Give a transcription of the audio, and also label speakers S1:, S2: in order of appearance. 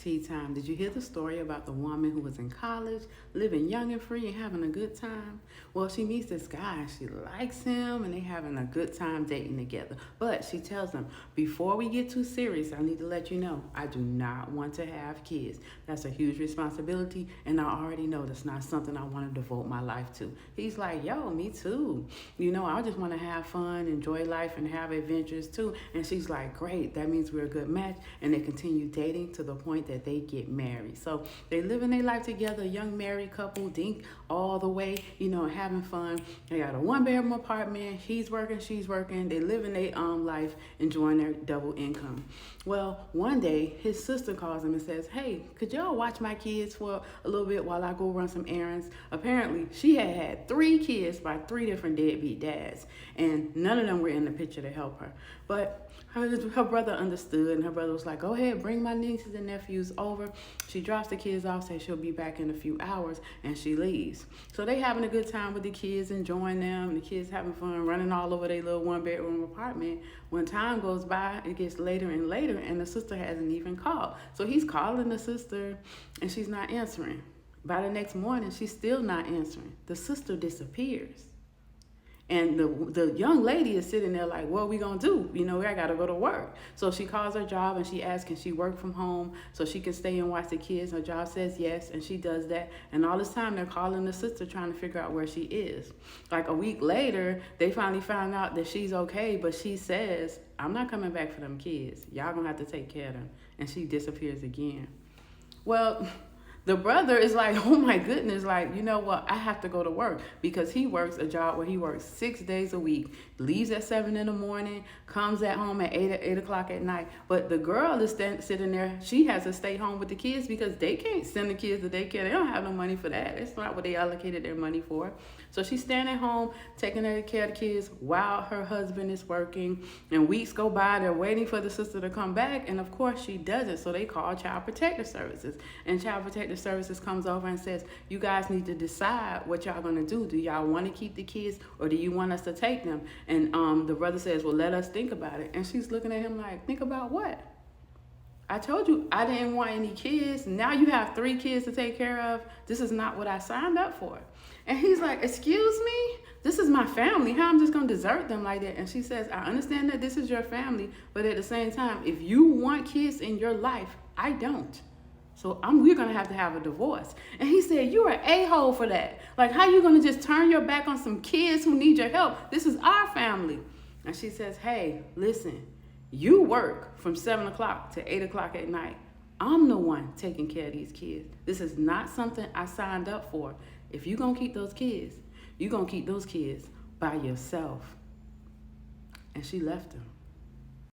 S1: Tea time. Did you hear the story about the woman who was in college, living young and free and having a good time? Well, she meets this guy and she likes him and they having a good time dating together. But she tells him, before we get too serious, I need to let you know, I do not want to have kids. That's a huge responsibility and I already know that's not something I want to devote my life to. He's like, yo, me too. I just want to have fun, enjoy life and have adventures too. And she's like, great, that means we're a good match. And they continue dating to the point that they get married. So they living their life together, a young married couple, DINK all the way, having fun. They got a 1-bedroom apartment. He's working, she's working. They living their life, enjoying their double income. Well, one day his sister calls him and says, hey, could y'all watch my kids for a little bit while I go run some errands? Apparently, she had 3 kids by 3 different deadbeat dads, and none of them were in the picture to help her. But her brother understood, and her brother was like, go ahead, bring my nieces and nephews over. She drops the kids off, says she'll be back in a few hours, and she leaves. So they having a good time with the kids, enjoying them, the kids having fun, running all over their little 1-bedroom apartment. When time goes by, it gets later and later, and the sister hasn't even called. So he's calling the sister, and she's not answering. By the next morning, she's still not answering. The sister disappears. And the young lady is sitting there like, what are we going to do? I got to go to work. So she calls her job and she asks, can she work from home so she can stay and watch the kids? Her job says yes, and she does that. And all this time, they're calling the sister trying to figure out where she is. Like a week later, they finally found out that she's okay, but she says, I'm not coming back for them kids. Y'all going to have to take care of them. And she disappears again. Well, the brother is like, oh my goodness, like, you know what? I have to go to work, because he works a job where he works 6 days a week, leaves at 7 in the morning, comes at home at 8 o'clock at night. But the girl is sitting there. She has to stay home with the kids because they can't send the kids to daycare. They don't have no money for that. It's not what they allocated their money for. So she's staying at home, taking care of the kids while her husband is working. And weeks go by. They're waiting for the sister to come back. And of course, she doesn't. So they call Child Protective Services. And Child Protective Services comes over and says, you guys need to decide what y'all going to do. Do y'all want to keep the kids, or do you want us to take them? And the brother says, well, let us think about it. And she's looking at him like, think about what? I told you I didn't want any kids. Now you have 3 kids to take care of. This is not what I signed up for. And he's like, excuse me? This is my family. How I'm just going to desert them like that? And she says, I understand that this is your family, but at the same time, if you want kids in your life, I don't. So we're going to have a divorce. And he said, you're an a-hole for that. Like, how you going to just turn your back on some kids who need your help? This is our family. And she says, hey, listen, you work from 7 o'clock to 8 o'clock at night. I'm the one taking care of these kids. This is not something I signed up for. If you're going to keep those kids, you're going to keep those kids by yourself. And she left him.